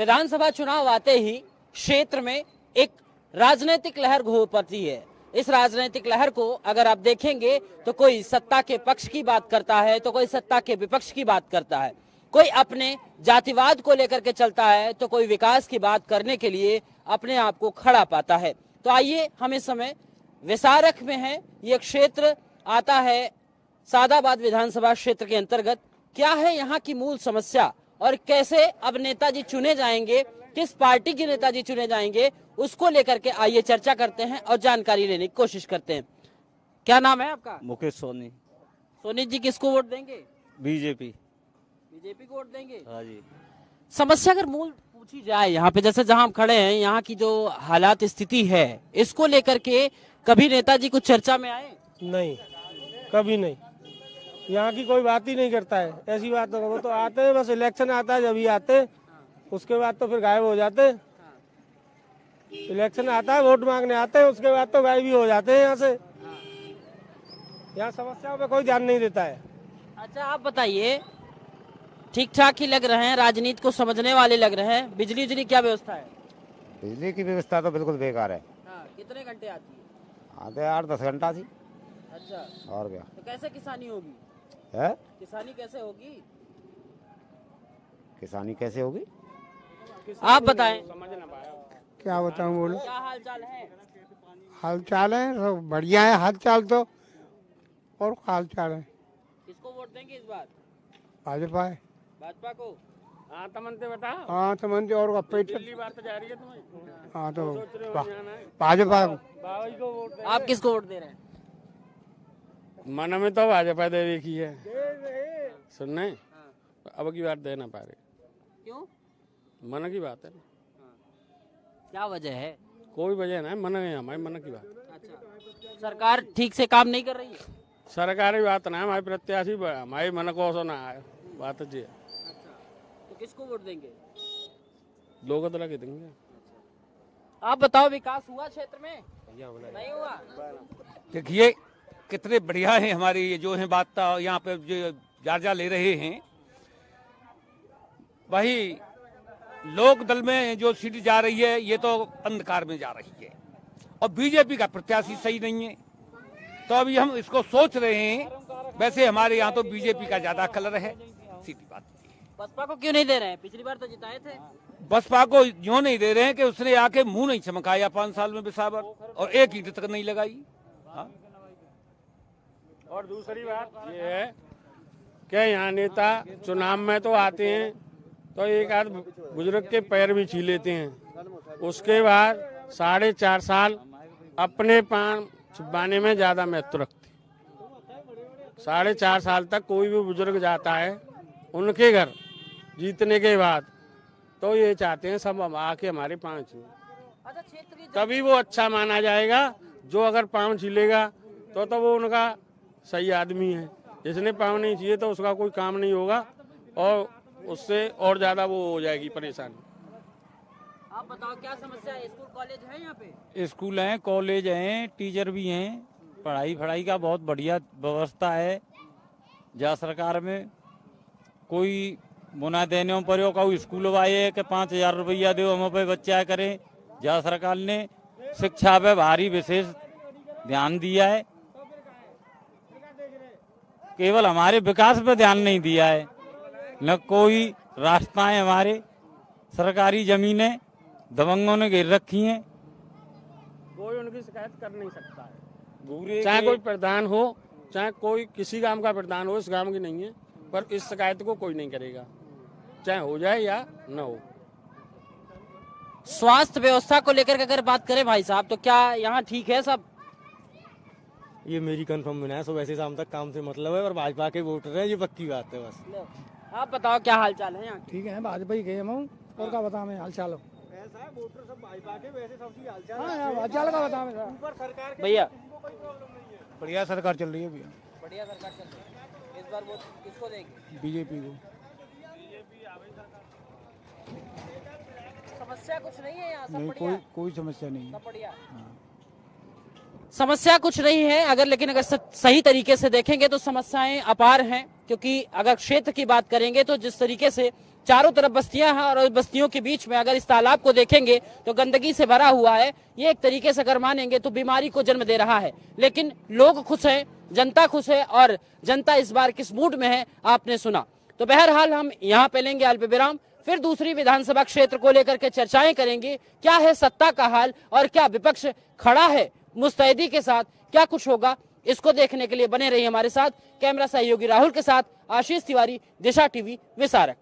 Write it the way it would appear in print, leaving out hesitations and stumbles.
विधानसभा चुनाव आते ही क्षेत्र में एक राजनीतिक लहर घोल पड़ती है। इस राजनीतिक लहर को अगर आप देखेंगे तो कोई सत्ता के पक्ष की बात करता है तो कोई सत्ता के विपक्ष की बात करता है, कोई अपने जातिवाद को लेकर के चलता है तो कोई विकास की बात करने के लिए अपने आप को खड़ा पाता है। तो आइए हम इस समय विसारक में हैं, ये क्षेत्र आता है सादाबाद विधानसभा क्षेत्र के अंतर्गत। क्या है यहाँ की मूल समस्या और कैसे अब नेताजी चुने जाएंगे, किस पार्टी के नेताजी चुने जाएंगे, उसको लेकर के आइए चर्चा करते हैं और जानकारी लेने की कोशिश करते हैं। क्या नाम है आपका? मुकेश सोनी। सोनी जी किसको वोट देंगे? बीजेपी। बीजेपी को वोट देंगे। हाँ जी। समस्या अगर मूल पूछी जाए यहाँ पे, जैसे जहाँ हम खड़े हैं, यहाँ की जो हालात स्थिति है, इसको लेकर के कभी नेताजी कुछ चर्चा में आए? नहीं, कभी नहीं। यहाँ की कोई बात ही नहीं करता है। ऐसी बात वो तो आते हैं, बस इलेक्शन आता है जब ही आते हैं, उसके बाद तो फिर गायब हो जाते हैं। इलेक्शन आता है, वोट मांगने आते हैं, उसके बाद तो गायब ही हो जाते हैं यहाँ से। यहाँ समस्याओं पे कोई ध्यान नहीं देता है। अच्छा आप बताइए, ठीक ठाक ही लग रहे हैं, राजनीति को समझने वाले लग रहे हैं। बिजली उजली क्या व्यवस्था है? बिजली की व्यवस्था तो बिल्कुल बेकार है। कितने घंटे आती है? आते 8-10 घंटा थी। अच्छा, और क्या तो कैसे किसानी होगी? है? किसानी कैसे होगी? किसानी कैसे होगी? आप बताएं। क्या बताऊं, बोलो। क्या हाल चाल है? हाल चाल है सब बढ़िया है, हाल चाल तो। और हाल चाल है। किसको वोट देंगे इस बार? भाजपा है। भाजपा को? हाँ तमन्ते बताओ। हाँ तो मंत्री और पेट। बात जा रही है तुम्हें। हाँ तो भाजपा को। आप किसको वोट दे रहे हैं? मन में तो भाजपा दे देखी है, सुनने अब की बात दे ना पा रहे। क्यों? मन की बात है, क्या वजह है? कोई वजह नहीं, मन है हमारे मन की बात। अच्छा, सरकार ठीक से काम नहीं कर रही है? सरकारी बात ना, हमारे प्रत्याशी हमारे मन को सो ना आए बात जी। अच्छा, तो किसको वोट देंगे? लोग तो लगे देंगे। आप बताओ, विकास हुआ क्षेत्र में? नहीं हुआ। देखिए कितने बढ़िया है हमारी ये जो है बात यहाँ पे जो जायजा ले रहे हैं। वही लोक दल में जो सीट जा रही है ये तो अंधकार में जा रही है और बीजेपी का प्रत्याशी सही नहीं है। तो अभी हम इसको सोच रहे हैं। वैसे हमारे यहाँ तो बीजेपी का ज्यादा कलर है, सीधी बात। बसपा को क्यों नहीं दे रहे हैं? पिछली बार तो जिताए थे। बसपा को यूं नहीं दे रहे हैं कि उसने आके मुंह नहीं चमकाया 5 साल में बिसावर, और एक ईंट तक नहीं लगाई। हाँ? और दूसरी बात ये है कि यहाँ नेता चुनाव में तो आते हैं तो एक आध बुजुर्ग के पैर भी छीन लेते हैं, उसके बाद 4.5 साल अपने पान छिपाने में ज्यादा महत्व रखते। 4.5 साल तक कोई भी बुजुर्ग जाता है उनके घर जीतने के बाद, तो ये चाहते हैं सब आके हमारे पाँव छीन, तभी वो अच्छा माना जाएगा। जो अगर पाँव छीलेगा तो वो उनका सही आदमी है, जिसने पाँव नहीं चाहिए तो उसका कोई काम नहीं होगा और उससे और ज्यादा वो हो जाएगी परेशानी। आप बताओ क्या समस्या है? स्कूल कॉलेज है यहाँ पे? स्कूल हैं, कॉलेज हैं, टीचर भी हैं, पढ़ाई का बहुत बढ़िया व्यवस्था है। जा सरकार में कोई मुना देने पर का स्कूल वाले के 5,000 रुपया दो हम पे बच्चा करें। जा सरकार ने शिक्षा पे भारी विशेष ध्यान दिया है, केवल हमारे विकास पे ध्यान नहीं दिया है। न कोई रास्ताएं, हमारे सरकारी जमीनें दबंगों ने घेर रखी हैं, कोई उनकी शिकायत कर नहीं सकता है। चाहे कोई प्रधान हो, चाहे कोई किसी गांव का प्रधान हो, इस गांव की नहीं है, पर इस शिकायत को कोई नहीं करेगा, चाहे हो जाए या न हो। स्वास्थ्य व्यवस्था को लेकर के अगर बात करें भाई साहब, तो क्या यहाँ ठीक है सब? ये मेरी कंफर्म है, सो वैसे शाम तक काम से मतलब है, और भाजपा के वोटर हैं, ये पक्की बात है बस। आप बताओ क्या हाल चाल है यहाँ? ठीक है, भाजपा ही गए हम और क्या बता मैं हाल चाल। वोटर सब भाजपा के, वैसे सबकी हाल चाल। हाँ हाल चाल का बता मैं ऊपर सरकार के भैया। बढ़िया सरकार चल रही है भैया, बढ़िया सरकार चल रही है। इस बार वोट किसको देंगे? बीजेपी को। समस्या कुछ नहीं है यहाँ? सब नहीं, बढ़िया? कोई समस्या नहीं। सब बढ़िया। समस्या कुछ नहीं है अगर, लेकिन अगर सही तरीके से देखेंगे तो समस्याएं अपार हैं। क्योंकि अगर क्षेत्र की बात करेंगे तो जिस तरीके से चारों तरफ बस्तियां हैं और उस बस्तियों के बीच में अगर इस तालाब को देखेंगे तो गंदगी से भरा हुआ है। ये एक तरीके से अगर मानेंगे तो बीमारी को जन्म दे रहा है। लेकिन लोग खुश हैं, जनता खुश है और जनता इस बार किस मूड में है आपने सुना। तो बहरहाल हम यहाँ पे लेंगे अल्प विराम, फिर दूसरी विधानसभा क्षेत्र को लेकर के चर्चाएं करेंगे। क्या है सत्ता का हाल और क्या विपक्ष खड़ा है मुस्तैदी के साथ, क्या कुछ होगा, इसको देखने के लिए बने रहिए हमारे साथ। कैमरा सहयोगी राहुल के साथ आशीष तिवारी, दिशा टीवी, विसारक।